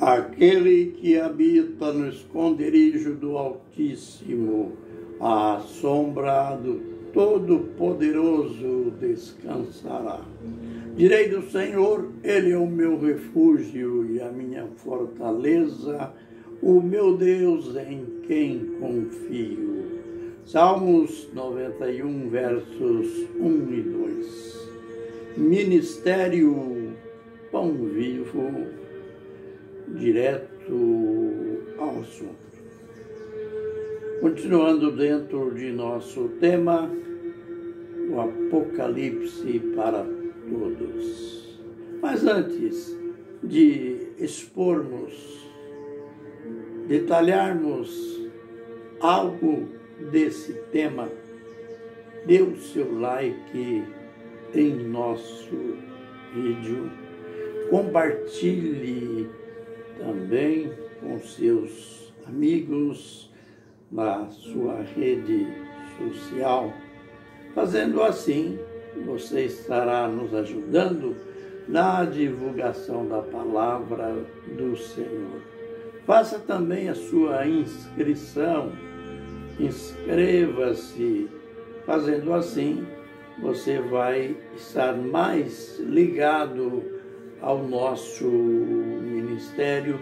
Aquele que habita no esconderijo do Altíssimo, à sombra do Todo-Poderoso descansará. Direi do Senhor, Ele é o meu refúgio e a minha fortaleza, o meu Deus em quem confio. Salmos 91, versos 1 e 2. Ministério Pão Vivo, direto ao assunto. Continuando dentro de nosso tema, o Apocalipse para todos. Mas antes de expormos, detalharmos algo desse tema, dê o seu like em nosso vídeo, compartilhe também com seus amigos na sua rede social. Fazendo assim, você estará nos ajudando na divulgação da palavra do Senhor. Faça também a sua inscrição, inscreva-se. Fazendo assim, você vai estar mais ligado ao nosso ministério,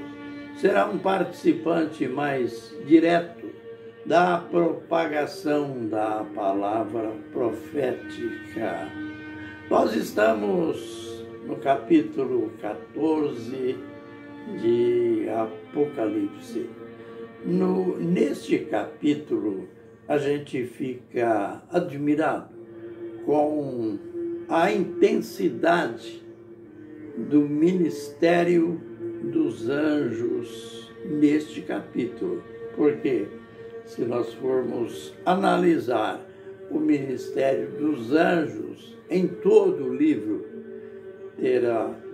será um participante mais direto da propagação da palavra profética. Nós estamos no capítulo 14 de Apocalipse. Neste capítulo, a gente fica admirado com a intensidade do ministério dos anjos neste capítulo. Porque se nós formos analisar o ministério dos anjos em todo o livro,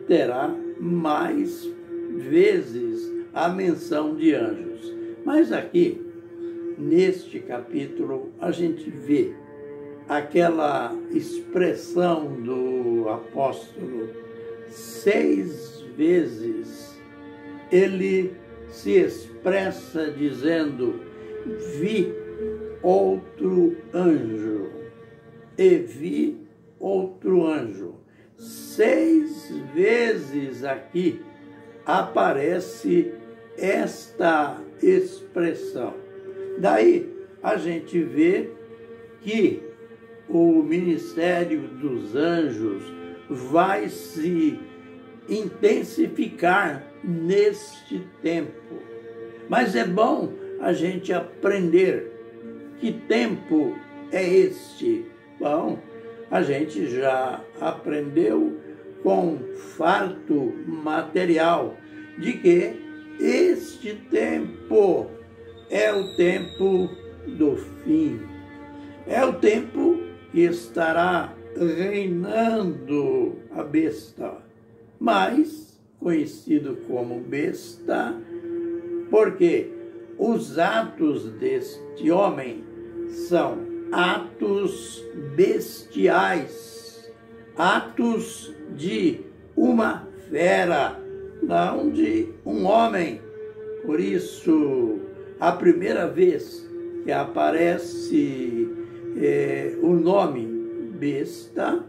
terá mais vezes a menção de anjos. Mas aqui, neste capítulo, a gente vê aquela expressão do apóstolo. 6 vezes ele se expressa dizendo: vi outro anjo, e vi outro anjo. 6 vezes aqui aparece esta expressão. Daí a gente vê que o ministério dos anjos vai se intensificar neste tempo. Mas é bom a gente aprender que tempo é este. Bom, a gente já aprendeu com farto material de que este tempo é o tempo do fim. É o tempo que estará reinando a besta, mas conhecido como besta, porque os atos deste homem são atos bestiais, atos de uma fera, não de um homem. Por isso, a primeira vez que aparece o nome besta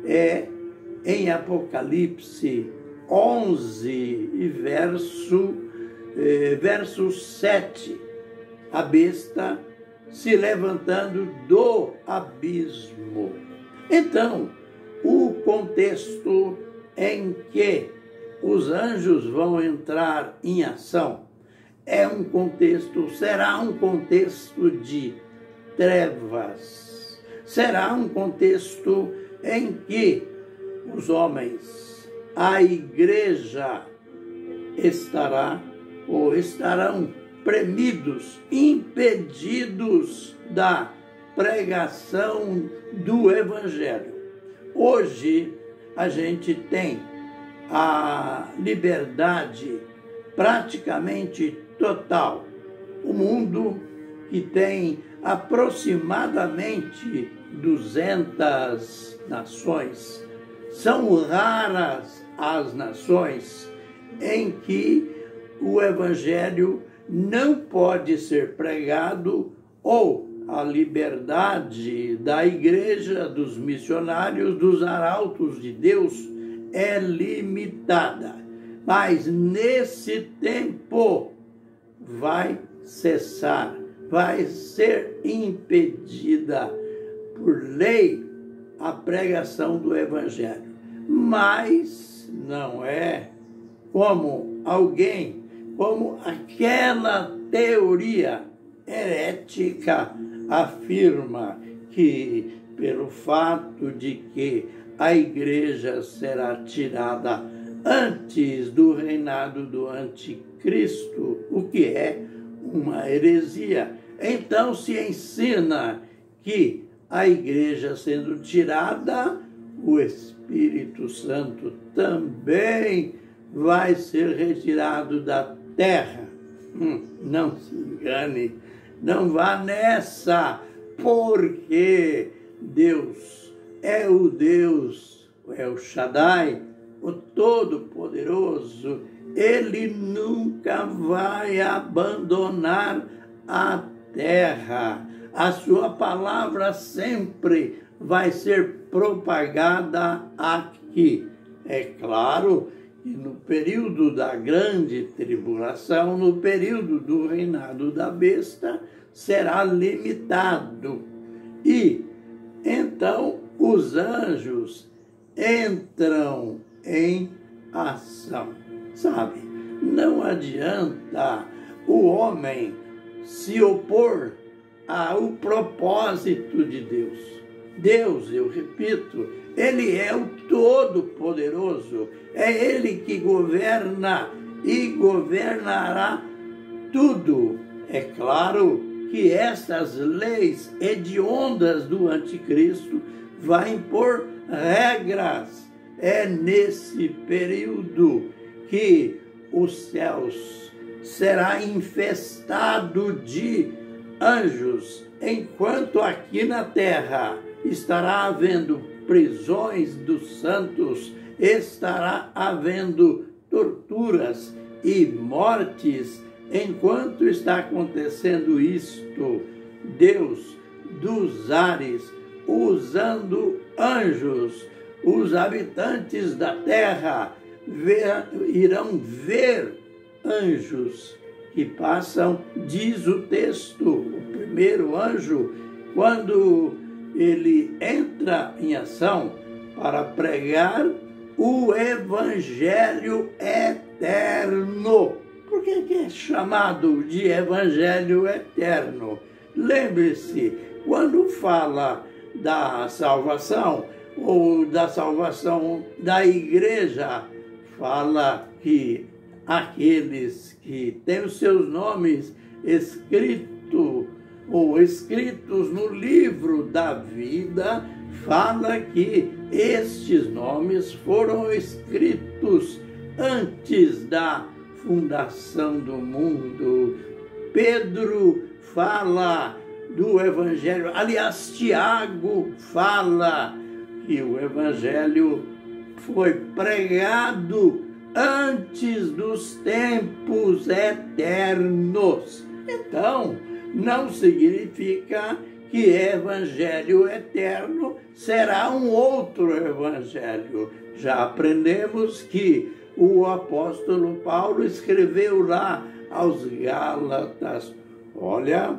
é em Apocalipse 11, verso 7. A besta se levantando do abismo. Então, o contexto em que os anjos vão entrar em ação será um contexto de trevas. Será um contexto em que os homens, a igreja, estarão premidos, impedidos da pregação do Evangelho. Hoje, a gente tem a liberdade praticamente total. O mundo, que tem aproximadamente 200 nações, são raras as nações em que o evangelho não pode ser pregado ou a liberdade da igreja, dos missionários, dos arautos de Deus é limitada. Mas nesse tempo vai cessar, vai ser impedida por lei a pregação do evangelho. Mas não é como aquela teoria herética afirma que pelo fato de que a igreja será tirada antes do reinado do anticristo, o que é uma heresia. Então se ensina que a igreja sendo tirada, o Espírito Santo também vai ser retirado da terra. Não se engane, não vá nessa, porque Deus é o Deus, é o Shaddai, o Todo-Poderoso. Ele nunca vai abandonar a terra. A sua palavra sempre vai ser propagada aqui. É claro que no período da grande tribulação, no período do reinado da besta, será limitado. E então os anjos entram em ação. Sabe, não adianta o homem se opor ao propósito de Deus. Deus, eu repito, Ele é o Todo-Poderoso. É Ele que governa e governará tudo. É claro que essas leis hediondas do anticristo vai impor regras. É nesse período que os céus será infestado de anjos, enquanto aqui na terra estará havendo prisões dos santos, estará havendo torturas e mortes. Enquanto está acontecendo isto, Deus dos ares, usando anjos, os habitantes da terra irão ver anjos que passam, diz o texto, o primeiro anjo, quando ele entra em ação para pregar o evangelho eterno. Por que é chamado de evangelho eterno? Lembre-se, quando fala da salvação, ou da salvação da igreja, fala que aqueles que têm os seus nomes escritos no livro da vida, fala que estes nomes foram escritos antes da fundação do mundo. Pedro fala do evangelho, aliás, Tiago fala que o evangelho foi pregado antes dos tempos eternos. Então, não significa que evangelho eterno será um outro evangelho. Já aprendemos que o apóstolo Paulo escreveu lá aos Gálatas: olha,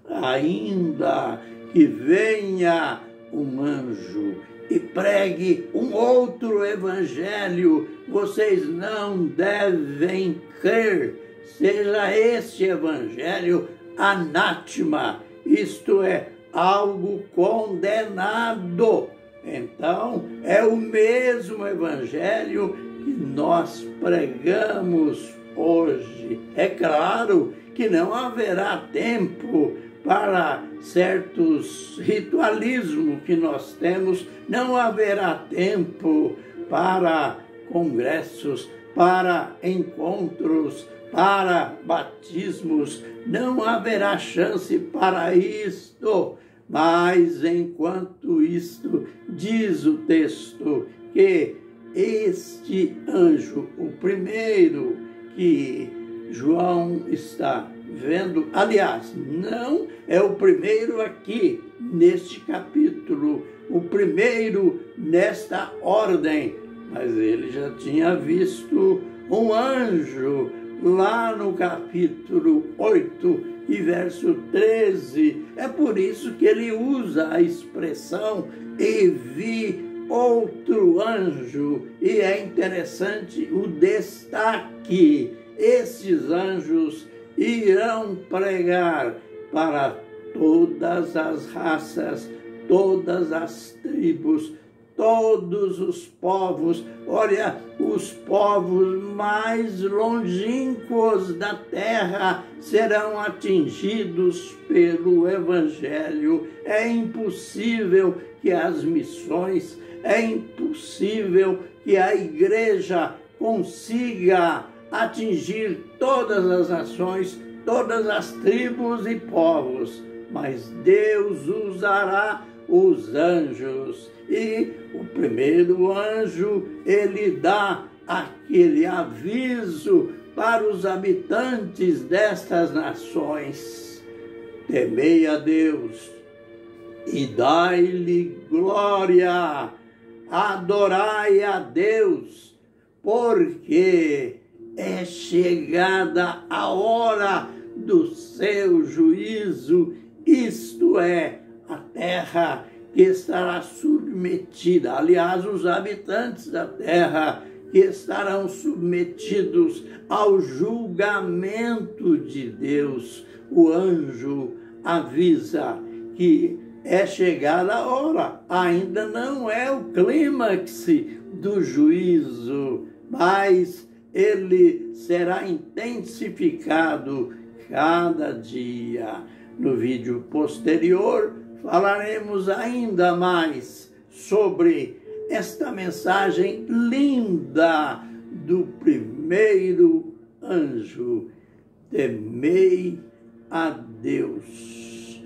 ainda que venha um anjo e pregue um outro evangelho, vocês não devem crer. Seja este evangelho anátema, isto é, algo condenado. Então, é o mesmo evangelho que nós pregamos hoje. É claro que não haverá tempo para certos ritualismos que nós temos, não haverá tempo para congressos, para encontros, para batismos, não haverá chance para isto. Mas enquanto isto, diz o texto que este anjo, o primeiro que João está vendo, aliás, não é o primeiro aqui neste capítulo, o primeiro nesta ordem, mas ele já tinha visto um anjo lá no capítulo 8 e verso 13. É por isso que ele usa a expressão "e vi outro anjo", e é interessante o destaque. Esses anjos irão pregar para todas as raças, todas as tribos, todos os povos. Olha, os povos mais longínquos da terra serão atingidos pelo Evangelho. É impossível que as missões, é impossível que a igreja consiga atingir todas as nações, todas as tribos e povos, mas Deus usará os anjos. E o primeiro anjo, ele dá aquele aviso para os habitantes destas nações: temei a Deus e dai-lhe glória, adorai a Deus, porque é chegada a hora do seu juízo, isto é, a terra que estará submetida, aliás, os habitantes da terra que estarão submetidos ao julgamento de Deus. O anjo avisa que é chegada a hora, ainda não é o clímax do juízo, mas ele será intensificado cada dia. No vídeo posterior, falaremos ainda mais sobre esta mensagem linda do primeiro anjo: temei a Deus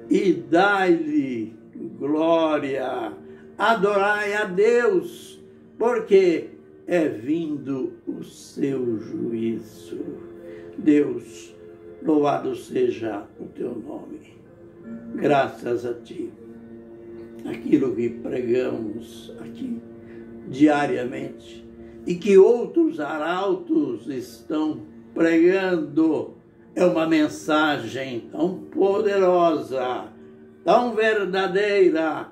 e dai-lhe glória, adorai a Deus, porque é vindo o seu juízo. Deus, louvado seja o teu nome. Graças a ti. Aquilo que pregamos aqui diariamente e que outros arautos estão pregando é uma mensagem tão poderosa, tão verdadeira,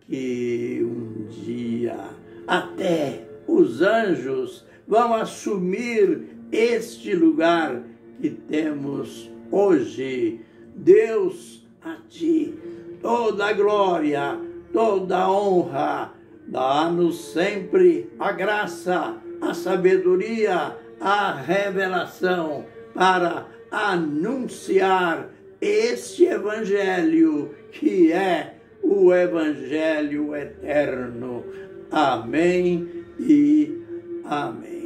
que um dia até os anjos vão assumir este lugar que temos hoje. Deus, a ti toda a glória, toda a honra. Dá-nos sempre a graça, a sabedoria, a revelação para anunciar este Evangelho, que é o Evangelho eterno. Amém e amém.